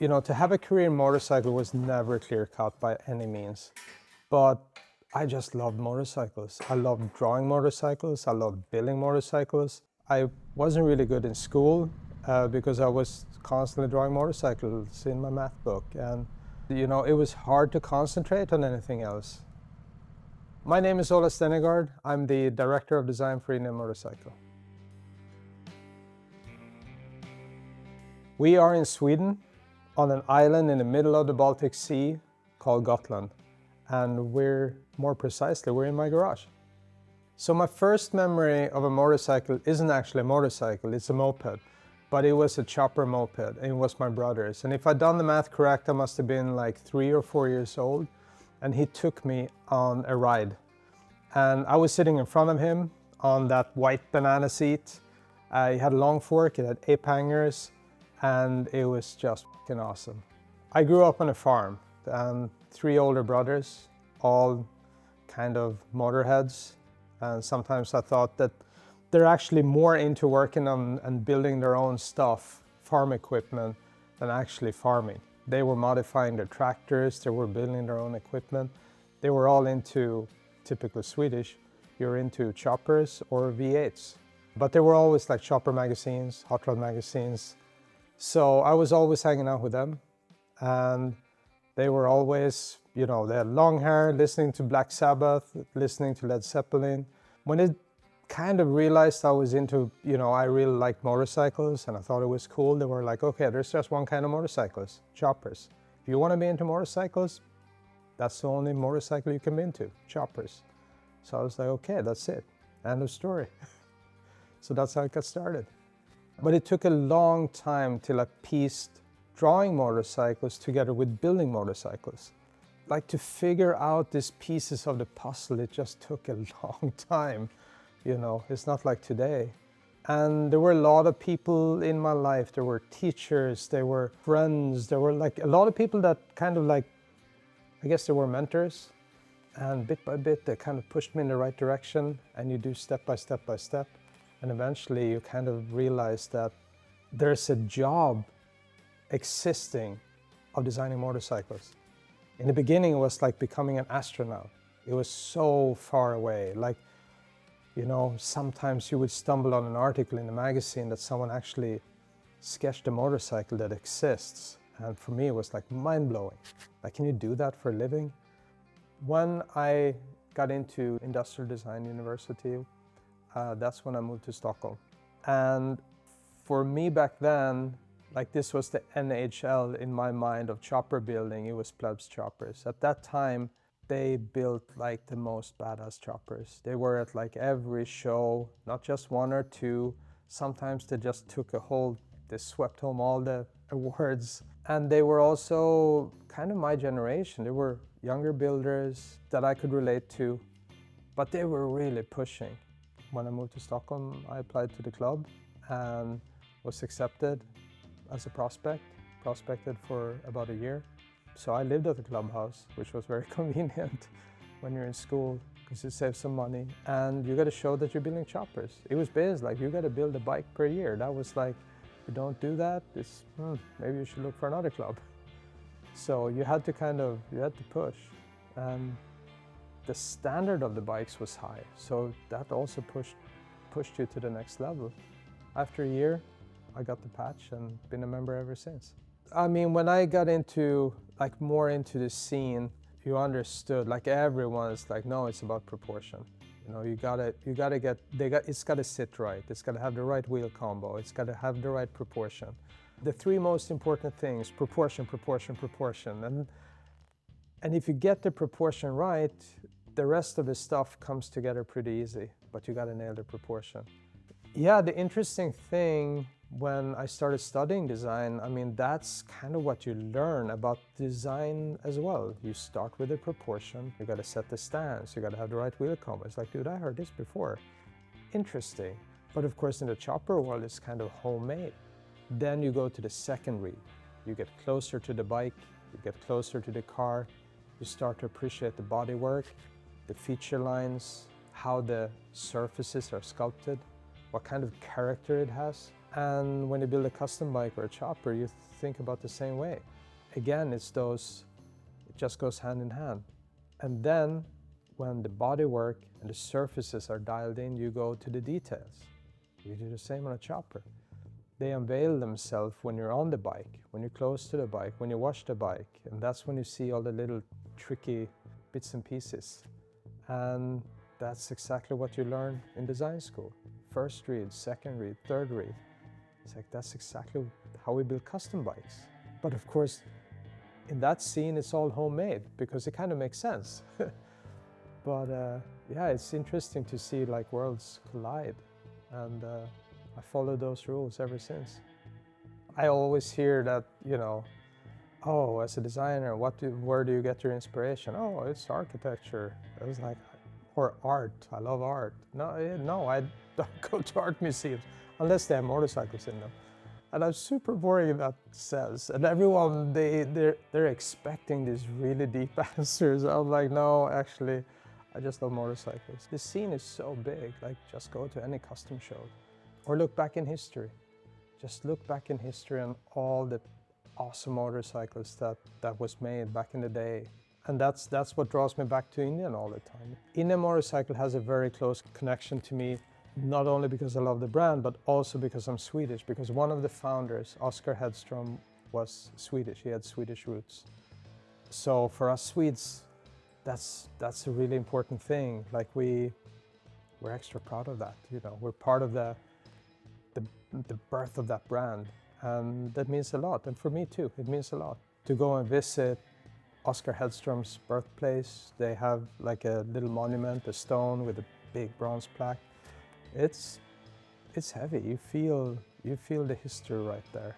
You know, to have a career in motorcycle was never clear-cut by any means, but I just loved motorcycles. I loved drawing motorcycles. I loved building motorcycles. I wasn't really good in school because I was constantly drawing motorcycles in my math book, and you know, it was hard to concentrate on anything else. My name is Ola Stenegärd. I'm the Director of Design for Indian Motorcycle. We are in Sweden, on an island in the middle of the Baltic Sea called Gotland. And more precisely, we're in my garage. So my first memory of a motorcycle isn't actually a motorcycle, it's a moped. But it was a chopper moped, and it was my brother's. And if I'd done the math correct, I must have been like 3 or 4 years old. And he took me on a ride. And I was sitting in front of him on that white banana seat. He had a long fork, it had 8 hangers, and it was just fucking awesome. I grew up on a farm, and 3 older brothers, all kind of motorheads. And sometimes I thought that they're actually more into working on and building their own stuff, farm equipment, than actually farming. They were modifying their tractors, they were building their own equipment. They were all into, typical Swedish, you're into choppers or V8s. But they were always like chopper magazines, hot rod magazines. So I was always hanging out with them, and they were always, you know, they had long hair, listening to Black Sabbath, listening to Led Zeppelin. When they kind of realized I was into, you know, I really liked motorcycles and I thought it was cool, they were like, okay, there's just one kind of motorcycles, choppers. If you want to be into motorcycles, that's the only motorcycle you can be into, choppers. So I was like, okay, that's it, end of story. So that's how it got started. But it took a long time till I pieced drawing motorcycles together with building motorcycles. Like, to figure out these pieces of the puzzle, it just took a long time. You know, it's not like today. And there were a lot of people in my life. There were teachers, there were friends, there were like a lot of people that kind of like, I guess they were mentors. And bit by bit, they kind of pushed me in the right direction, and you do step by step by step. And eventually you kind of realize that there's a job existing of designing motorcycles. In the beginning, it was like becoming an astronaut. It was so far away. Like, you know, sometimes you would stumble on an article in a magazine that someone actually sketched a motorcycle that exists. And for me, it was like mind-blowing. Like, can you do that for a living? When I got into industrial design university, that's when I moved to Stockholm. And for me back then, like, this was the NHL in my mind of chopper building. It was Plebs choppers. At that time, they built like the most badass choppers. They were at like every show, not just 1 or 2. Sometimes they just took they swept home all the awards. And they were also kind of my generation. They were younger builders that I could relate to, but they were really pushing. When I moved to Stockholm, I applied to the club and was accepted as a prospected for about a year. So I lived at the clubhouse, which was very convenient when you're in school, because it saves some money. And you got to show that you're building choppers. It was basically like, you got to build a bike per year. That was like, if you don't do that, maybe you should look for another club. So you had to push. And the standard of the bikes was high, so that also pushed you to the next level. After a year, I got the patch and been a member ever since. I mean, when I got into, like, more into the scene, you understood, like, everyone's like, no, it's about proportion. You know, it's gotta sit right. It's gotta have the right wheel combo. It's gotta have the right proportion. The 3 most important things: proportion, proportion, proportion. And if you get the proportion right, the rest of the stuff comes together pretty easy, but you gotta nail the proportion. Yeah, the interesting thing when I started studying design, I mean, that's kind of what you learn about design as well. You start with the proportion, you gotta set the stance, you gotta have the right wheel combo. It's like, dude, I heard this before. Interesting. But of course, in the chopper world, it's kind of homemade. Then you go to the second read. You get closer to the bike, you get closer to the car, you start to appreciate the bodywork, the feature lines, how the surfaces are sculpted, what kind of character it has. And when you build a custom bike or a chopper, you think about the same way. Again, it just goes hand in hand. And then when the bodywork and the surfaces are dialed in, you go to the details. You do the same on a chopper. They unveil themselves when you're on the bike, when you're close to the bike, when you wash the bike, and that's when you see all the little tricky bits and pieces. And that's exactly what you learn in design school. First read, second read, third read. It's like, that's exactly how we build custom bikes. But of course, in that scene, it's all homemade because it kind of makes sense. But yeah, it's interesting to see like worlds collide. And I followed those rules ever since. I always hear that, you know, oh, as a designer, where do you get your inspiration? Oh, it's architecture. I was like, or art. I love art. No, I don't go to art museums unless they have motorcycles in them. And I'm super boring in that sense. And everyone, they're expecting these really deep answers. I'm like, no, actually, I just love motorcycles. The scene is so big, like just go to any custom show or look back in history. Just look back in history and all the awesome motorcycles that was made back in the day. And that's what draws me back to Indian all the time. Indian motorcycle has a very close connection to me, not only because I love the brand, but also because I'm Swedish, because one of the founders, Oskar Hedström, was Swedish. He had Swedish roots. So for us Swedes, that's a really important thing. Like we're extra proud of that. You know, we're part of the birth of that brand, and that means a lot. And for me too, it means a lot to go and visit Oskar Hedström's birthplace. They have like a little monument, a stone with a big bronze plaque. It's heavy. You feel the history right there.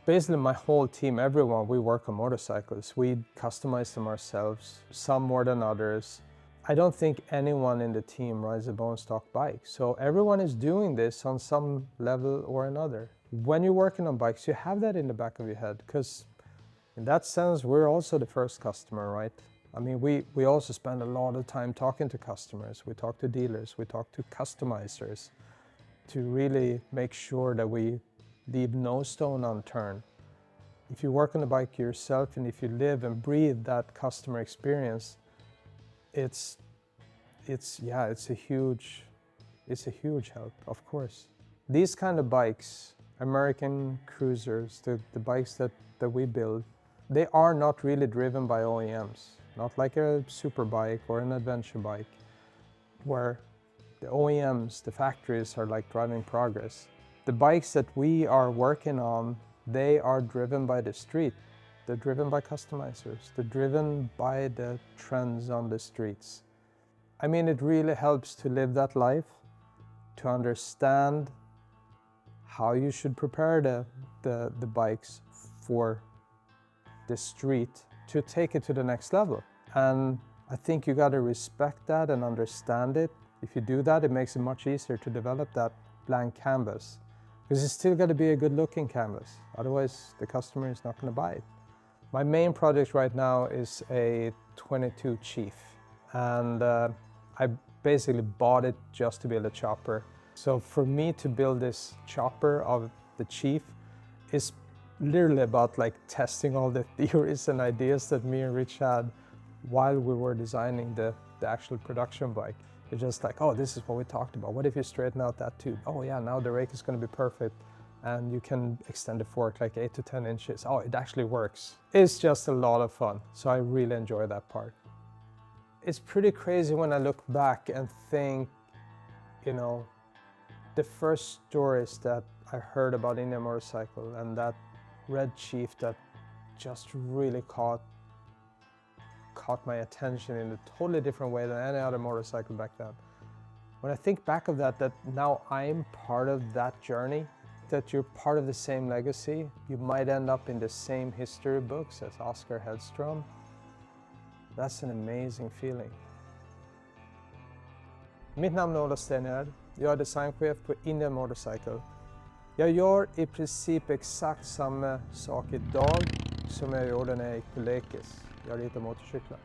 Basically, my whole team, everyone, we work on motorcycles. We customize them ourselves, some more than others. I don't think anyone in the team rides a bone stock bike. So everyone is doing this on some level or another. When you're working on bikes, you have that in the back of your head, because in that sense, we're also the first customer, right? I mean, we also spend a lot of time talking to customers. We talk to dealers, we talk to customizers to really make sure that we leave no stone unturned. If you work on the bike yourself and if you live and breathe that customer experience, it's a huge help, of course. These kind of bikes, American cruisers, the bikes that we build, they are not really driven by OEMs, not like a super bike or an adventure bike, where the OEMs, the factories, are like driving progress. The bikes that we are working on, they are driven by the street. They're driven by customizers. They're driven by the trends on the streets. I mean, it really helps to live that life, to understand how you should prepare the bikes for the street to take it to the next level. And I think you got to respect that and understand it. If you do that, it makes it much easier to develop that blank canvas, because it's still got to be a good looking canvas. Otherwise, the customer is not going to buy it. My main project right now is a 22 Chief, and I basically bought it just to build a chopper. So for me to build this chopper of the Chief is literally about like testing all the theories and ideas that me and Rich had while we were designing the actual production bike. It's just like, oh, this is what we talked about. What if you straighten out that tube? Oh yeah, now the rake is going to be perfect. And you can extend the fork like 8 to 10 inches. Oh, it actually works. It's just a lot of fun. So I really enjoy that part. It's pretty crazy when I look back and think, you know, the first stories that I heard about Indian motorcycle and that Red Chief that just really caught my attention in a totally different way than any other motorcycle back then. When I think back of that now I'm part of that journey, that you're part of the same legacy, you might end up in the same history books as Oskar Hedström. That's an amazing feeling. Mitt namn är Ola Stenegärd. Jag är designchef på Indian Motorcycle. Jag gör i princip exakt samma sak idag som jag gjorde när jag gick på lekis. Jag ritar motorcyklar.